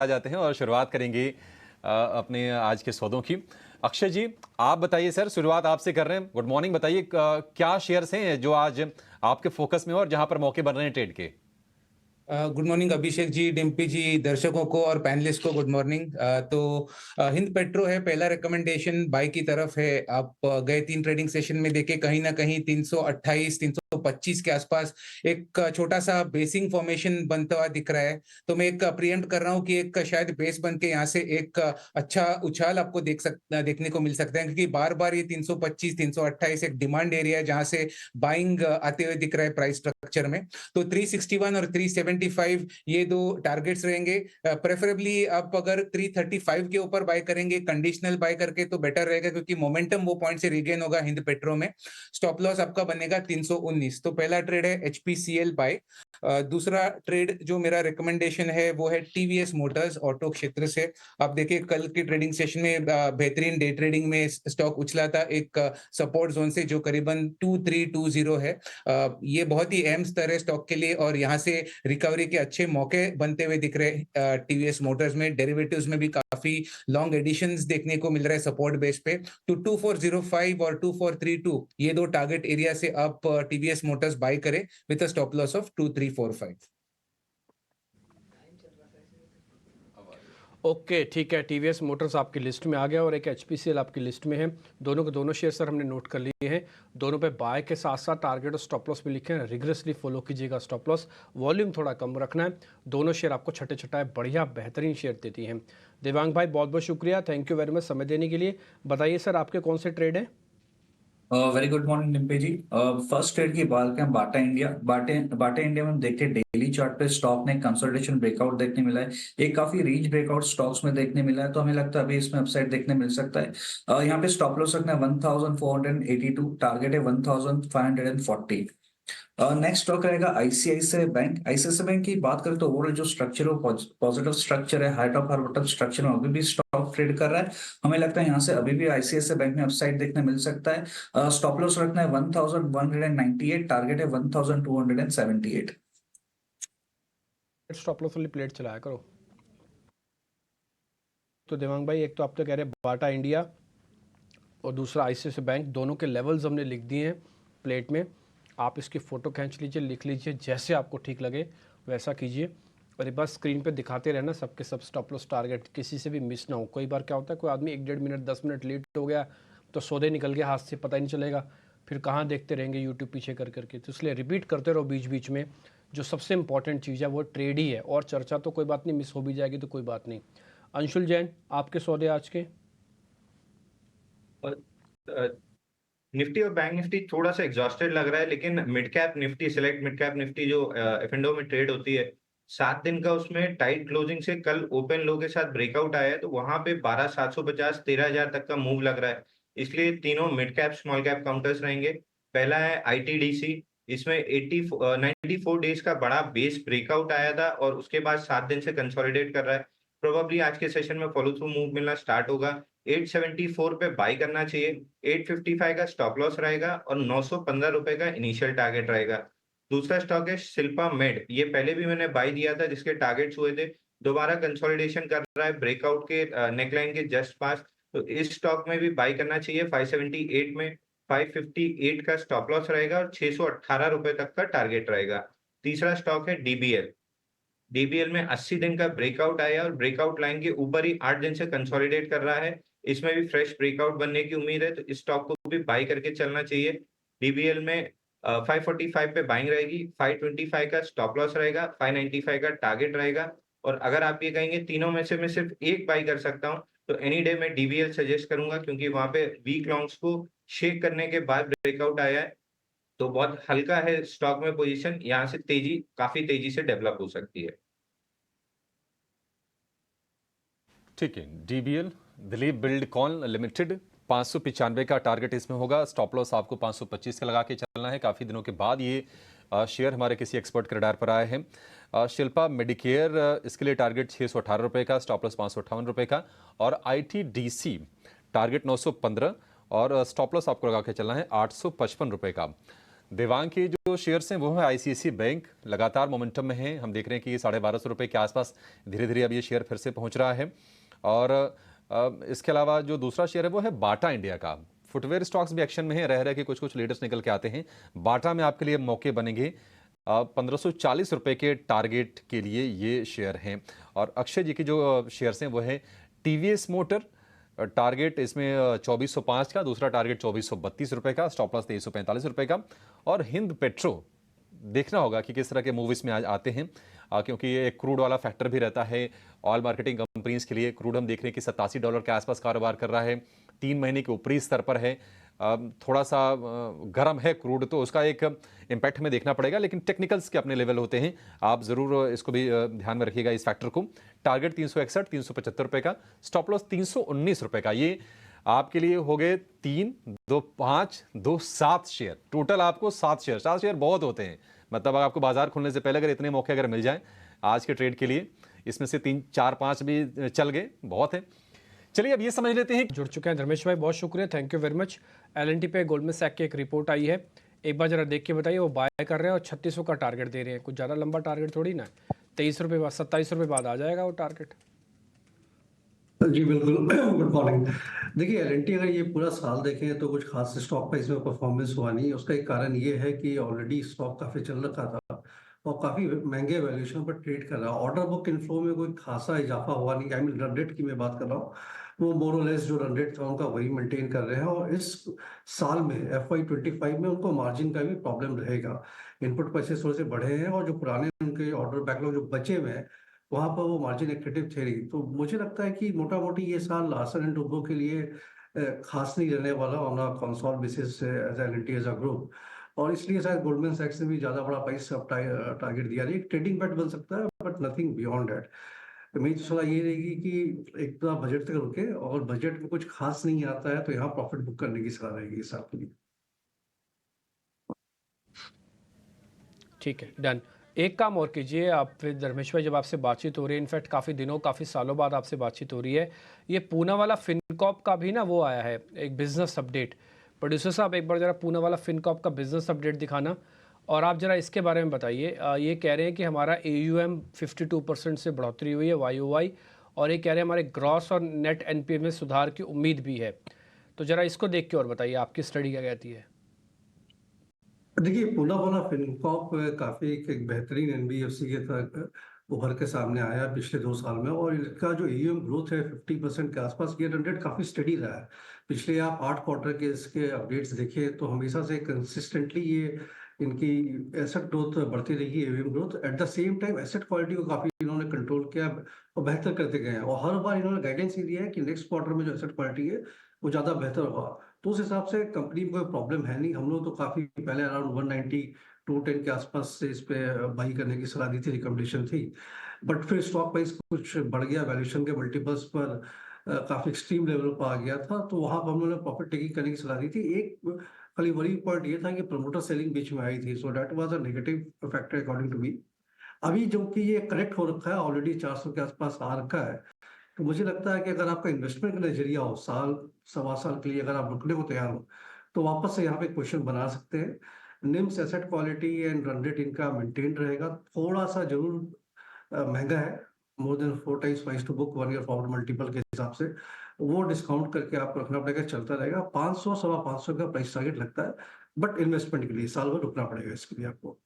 आ जाते हैं और शुरुआत करेंगे अपने आज के सौदों की। अक्षय जी, आप बताइए सर, शुरुआत आपसे कर रहे हैं। Good morning. बताइए क्या शेयर्स हैं जो आज आपके फोकस में हो और जहां पर मौके बन रहे हैं ट्रेड के। गुड मॉर्निंग अभिषेक जी, डिम्पी जी, दर्शकों को और पैनलिस्ट को गुड मॉर्निंग। हिंद पेट्रो है, पहला रिकमेंडेशन बाय की तरफ है। आप गए 3 ट्रेडिंग सेशन में देखे कहीं ना कहीं 328 325 के आसपास एक छोटा सा बेसिंग फॉर्मेशन बनता हुआ दिख रहा है। तो मैं एक प्रिएम्प्ट कर रहा हूँ कि एक शायद बेस बन के यहाँ से एक अच्छा उछाल आपको देखने को मिल सकता है, क्योंकि बार बार ये 325 328 एक डिमांड एरिया है जहां से बाइंग आते हुए दिख रहा है प्राइस स्ट्रक्चर में। तो 361 और 375 ये दो टारगेट्स रहेंगे। प्रेफरेबली आप अगर 335 के ऊपर बाय करेंगे कंडीशनल बाय करके तो बेटर रहेगा, क्योंकि मोमेंटम वो पॉइंट से रिगेन होगा हिंद पेट्रो में। स्टॉप लॉस आपका बनेगा 319। तो पहला ट्रेड है एचपीसीएल बाय। दूसरा ट्रेड जो मेरा रिकमेंडेशन है वो है टीवीएस मोटर्स ऑटो क्षेत्र से। आप देखिए कल की ट्रेडिंग सेशन में बेहतरीन डे ट्रेडिंग में स्टॉक उछला था एक सपोर्ट जोन से जो करीबन 2320 है। ये बहुत ही अहम स्तर है स्टॉक के लिए और यहाँ से रिकवरी के अच्छे मौके बनते हुए दिख रहे हैं। टीवीएस मोटर्स में डेरिवेटिव्स में भी काफी लॉन्ग एडिशंस देखने को मिल रहा है सपोर्ट बेस पे। तो 2405 और 2432 ये दो टारगेट एरिया से आप टीवीएस मोटर्स बाय करें with a stop loss of 2345। Okay, ठीक है। टीवीएस मोटर्स आपकी लिस्ट में आ गया और एक एचपीसीएल आपकी लिस्ट में है। दोनों के दोनों शेयर सर हमने नोट कर लिए हैं। दोनों पे बाय के साथ साथ टारगेट और स्टॉप लॉस भी लिखे हैं। रिग्रेसली फॉलो कीजिएगा स्टॉप लॉस। वॉल्यूम थोड़ा कम रखना है। दोनों शेयर आपको छठे छठाए बढ़िया बेहतरीन शेयर देती हैं। देवांग भाई, बहुत बहुत शुक्रिया, थैंक यू वेरी मच समय देने के लिए। बताइए सर, आपके कौन से ट्रेड हैं? वेरी गुड मॉर्निंग डिम्पी जी। फर्स्ट ट्रेड की बात करें बाटा इंडिया। बाटा इंडिया में हम देखते हैं डेली चार्ट पे स्टॉक ने कंसोलिडेशन ब्रेकआउट देखने मिला है। एक काफी रेंज ब्रेकआउट स्टॉक्स में देखने मिला है, तो हमें लगता है अभी इसमें अपसाइड देखने मिल सकता है। यहाँ पे स्टॉप लॉस रखना है 1482, टारगेट है 1540। नेक्स्ट स्टॉक रहेगा आईसीआईसीआई बैंक। आईसीआईसीआई बैंक की बात करें तो ओवरऑल जो स्ट्रक्चर है पॉजिटिव स्ट्रक्चर है, height of her bottom structure में अभी भी स्टॉक ट्रेड कर रहा है। हमें लगता है यहाँ से अभी भी आईसीआईसीआई बैंक में अपसाइड देखने मिल सकता है। स्टॉप लॉस रखना है 1198, टारगेट है 1278। स्टॉप लॉस वाली प्लेट चलाया करो। तो देवांग भाई, एक तो आप तो कह रहे हैं बाटा इंडिया और दूसरा आईसीआईसीआई बैंक, दोनों के लेवल्स हमने लिख दिए हैं प्लेट में। आप इसकी फ़ोटो खींच लीजिए, लिख लीजिए, जैसे आपको ठीक लगे वैसा कीजिए। और एक बार स्क्रीन पे दिखाते रहना सबके सब स्टॉप लॉस टारगेट, किसी से भी मिस ना हो। कई बार क्या होता है, कोई आदमी 1-1.5 मिनट 10 मिनट लेट हो गया तो सौदे निकल गया हाथ से, पता ही नहीं चलेगा। फिर कहाँ देखते रहेंगे यूट्यूब पीछे कर करके। तो इसलिए रिपीट करते रहो बीच बीच में। जो सबसे इंपॉर्टेंट चीज़ है वो ट्रेड ही है, और चर्चा तो कोई बात नहीं, मिस हो भी जाएगी तो कोई बात नहीं। अंशुल जैन, आपके सौदे आज के? और निफ्टी और बैंक निफ्टी थोड़ा सा एग्जॉस्टेड लग रहा है, लेकिन mid cap Nifty, select mid cap Nifty जो एफ&ओ में ट्रेड होती है, 7 दिन का, उसमें टाइट क्लोजिंग से कल ओपन लो के साथ ब्रेकआउट आया है, तो वहां पे 12,750 13,000 तक का मूव लग रहा है। इसलिए तीनों mid cap small cap counters रहेंगे। पहला है आईटीडीसी। इसमें 94 डेज का बड़ा बेस ब्रेकआउट आया था और उसके बाद 7 दिन से कंसोलिडेट कर रहा है। प्रोबेबली आज के सेशन में फॉलो थ्रू मूव मिलना स्टार्ट होगा। 874 पे बाई करना चाहिए। 855 का स्टॉप लॉस रहेगा और 915 रुपए का इनिशियल टारगेट रहेगा। दूसरा स्टॉक है शिल्पा मेड। ये पहले भी मैंने बाई दिया था, जिसके टारगेट्स हुए थे। दोबारा कंसोलिडेशन कर रहा है ब्रेकआउट के नेकलाइन के जस्ट पास। तो इस स्टॉक में भी बाई करना चाहिए 578 में। 558 का स्टॉप लॉस रहेगा और 618 रुपए तक का टारगेट रहेगा। तीसरा स्टॉक है डीबीएल। डीबीएल में 80 दिन का ब्रेकआउट आया और ब्रेकआउट लाइन के ऊपर ही 8 दिन से कंसोलिडेट कर रहा है। इसमें भी फ्रेश ब्रेकआउट बनने की उम्मीद है, तो इस स्टॉक को भी बाई करके चलना चाहिए। डीबीएल में 545 पे बाइंग रहेगी, 525 का स्टॉप लॉस रहेगा, 595 का टारगेट रहेगा। और अगर आप ये कहेंगे तीनों में से मैं सिर्फ एक बाई कर सकता हूँ, तो एनी डे मैं डीबीएल सजेस्ट करूंगा, क्योंकि वहां पे वीक लॉन्ग्स को शेक करने के बाद ब्रेकआउट आया है। तो बहुत हल्का है स्टॉक में पोजीशन, यहाँ से तेजी काफी तेजी से डेवलप हो सकती है। ठीक है, डीबीएल दिलीप बिल्डकॉन लिमिटेड 595 का टारगेट इसमें होगा। स्टॉप लॉस आपको 525 का लगा के चलना है। काफ़ी दिनों के बाद ये शेयर हमारे किसी एक्सपर्ट के रडार पर आए हैं। शिल्पा मेडिकेयर, इसके लिए टारगेट 618 रुपये का, स्टॉप लॉस 558 रुपये का। और आईटीडीसी टारगेट 915 और स्टॉप लॉस आपको लगा के चलना है 855 रुपये का। देवांग के जो शेयर्स हैं वो है आईसीआईसी बैंक, लगातार मोमेंटम में है। हम देख रहे हैं कि 1250 रुपए के आसपास धीरे धीरे अब ये शेयर फिर से पहुंच रहा है। और इसके अलावा जो दूसरा शेयर है वो है बाटा इंडिया का। फुटवेयर स्टॉक्स भी एक्शन में है, रह के कुछ लीडर्स निकल के आते हैं। बाटा में आपके लिए मौके बनेंगे। 1540 रुपए के टारगेट के लिए ये शेयर हैं। और अक्षय जी के जो शेयर्स हैं वो है टीवीएस मोटर, टारगेट इसमें 2405 का, दूसरा टारगेट 2432 रुपए का, स्टॉप लॉस 2345 रुपए का। और हिंद पेट्रो देखना होगा कि किस तरह के मूव इसमें आते हैं, क्योंकि ये एक क्रूड वाला फैक्टर भी रहता है ऑयल मार्केटिंग कंपनीज के लिए। क्रूड हम देख रहे हैं कि $87 के आसपास कारोबार कर रहा है, 3 महीने के ऊपरी स्तर पर है। थोड़ा सा गर्म है क्रूड, तो उसका एक इम्पैक्ट हमें देखना पड़ेगा, लेकिन टेक्निकल्स के अपने लेवल होते हैं। आप ज़रूर इसको भी ध्यान में रखिएगा इस फैक्टर को। टारगेट 361, 375 रुपए का, स्टॉप लॉस 319 रुपए का। ये आपके लिए हो गए 3, 2, 5, 2, 7 शेयर। टोटल आपको 7 शेयर। 7 शेयर बहुत होते हैं, मतलब अगर आपको बाजार खुलने से पहले अगर इतने मौके अगर मिल जाएं आज के ट्रेड के लिए, इसमें से 3, 4, 5 भी चल गए, बहुत है। चलिए अब ये समझ लेते हैं। जुड़ चुके हैं धर्मेश भाई, बहुत शुक्रिया, thank you very much. L&T पे गोल्डमैन सैक की एक रिपोर्ट आई है, एक बार जरा देख के बताइए। वो बाय कर रहे हैं और 3600 का टारगेट दे रहे हैं। कुछ ज़्यादा लंबा टारगेट थोड़ी ना है। 23 रुपये बाद, 27 रुपये बाद आ जाएगा वो टारगेट। जी बिल्कुल। Good morning. देखिए एल&टी अगर ये पूरा साल देखें तो कुछ खास स्टॉक प्राइस में परफॉर्मेंस हुआ नहीं। उसका एक कारण ये है कि ऑलरेडी स्टॉक काफी चल रखा था और काफी महंगे वैल्यूएशन पर ट्रेड कर रहा है। ऑर्डर बुक इनफ्लो में कोई खासा इजाफा हुआ नहीं। आई मीन रन रेट की मैं बात कर रहा हूँ, वो मोर और लेस जो रन रेट था उनका वही मेंटेन कर रहे हैं। और इस साल में FY25 में उनको मार्जिन का भी प्रॉब्लम रहेगा। इनपुट प्राइसेस थोड़े से बढ़े हैं और जो पुराने उनके ऑर्डर बैकलॉग जो बचे हुए हैं वहां पर वो मार्जिन एक्टिव थे नहीं। तो मुझे लगता है कि मोटा मोटी ये साल लार्सन एंड टुब्रो के लिए खास नहीं रहने वाला on a console basis as L&T as a group. और इसलिए शायद गोल्डमैन सैक्स ने भी ज्यादा बड़ा प्राइस टारगेट दिया नहीं। ट्रेडिंग बेट बन सकता है बट नथिंग बियॉन्ड दैट। तो मेरी सलाह ये रहेगी कि एक तो बजट तक रुके और बजट में कुछ खास नहीं आता है तो यहाँ प्रॉफिट बुक करने की सलाह रहेगी इस साल के लिए। ठीक है, डन। एक काम और कीजिए आप फिर धर्मेश भाई, जब आपसे बातचीत हो रही है, इनफैक्ट काफ़ी दिनों काफ़ी सालों बाद आपसे बातचीत हो रही है, ये पूना वाला फिनकॉप का भी ना वो आया है एक बिजनेस अपडेट। प्रोड्यूसर साहब एक बार ज़रा पूना वाला फिनकॉप का बिजनेस अपडेट दिखाना, और आप ज़रा इसके बारे में बताइए। ये कह रहे हैं कि हमारा AUM 52% से बढ़ोतरी हुई है YOY, और ये कह रहे हैं हमारे ग्रॉस और नेट NPA में सुधार की उम्मीद भी है। तो ज़रा इसको देख के और बताइए आपकी स्टडी क्या कहती है। देखिए पूना वाला फिनकॉप काफी एक बेहतरीन NBFC के तहत उभर के सामने आया पिछले 2 साल में। और इसका जो AUM ग्रोथ है 50% के आसपास, ये रन रेट काफी स्टडी रहा है। पिछले आप 8 क्वार्टर के इसके अपडेट्स देखिए तो हमेशा से कंसिस्टेंटली ये इनकी एसेट ग्रोथ बढ़ती रही, AUM growth. At the same time asset quality को काफी इन्होंने कंट्रोल किया और बेहतर करते गए हैं। और हर बार इन्होंने गाइडेंस ये दिया है कि नेक्स्ट क्वार्टर में जो एसेट क्वालिटी है वो ज्यादा बेहतर होगा। तो उस हिसाब से कंपनी में कोई प्रॉब्लम है नहीं। हम लोग तो काफी पहले अराउंड 190 210 के आसपास से इस पे बाई करने की सलाह दी थी, रिकमेंडेशन थी। बट फिर स्टॉक प्राइस कुछ बढ़ गया, वैल्यूएशन के मल्टीपल्स पर काफी एक्सट्रीम लेवल पर आ गया था, तो वहां पर हम लोगों ने प्रॉफिट टेकिंग करने की सलाह दी थी। एक खाली वरी पॉइंट ये था कि प्रमोटर सेलिंग बीच में आई थी, so that was a negative factor according to me. अभी जो कि ये करेक्ट हो रखा है, ऑलरेडी 400 के आसपास आ रखा है, तो मुझे लगता है कि अगर आपका इन्वेस्टमेंट का नजरिया हो साल सवा साल के लिए, अगर आप रुकने को तैयार हो तो वापस से यहाँ पे क्वेश्चन बना सकते हैं। निम्स asset quality and run rate इनका मेंटेन रहेगा। थोड़ा सा जरूर महंगा है, more than 4 times price to book 1 year forward multiple के हिसाब से, वो डिस्काउंट करके आपको रखना पड़ेगा, चलता रहेगा। 500 सवा 500 का प्राइस टारगेट लगता है, बट इन्वेस्टमेंट के लिए साल भर रुकना पड़ेगा इसके लिए आपको।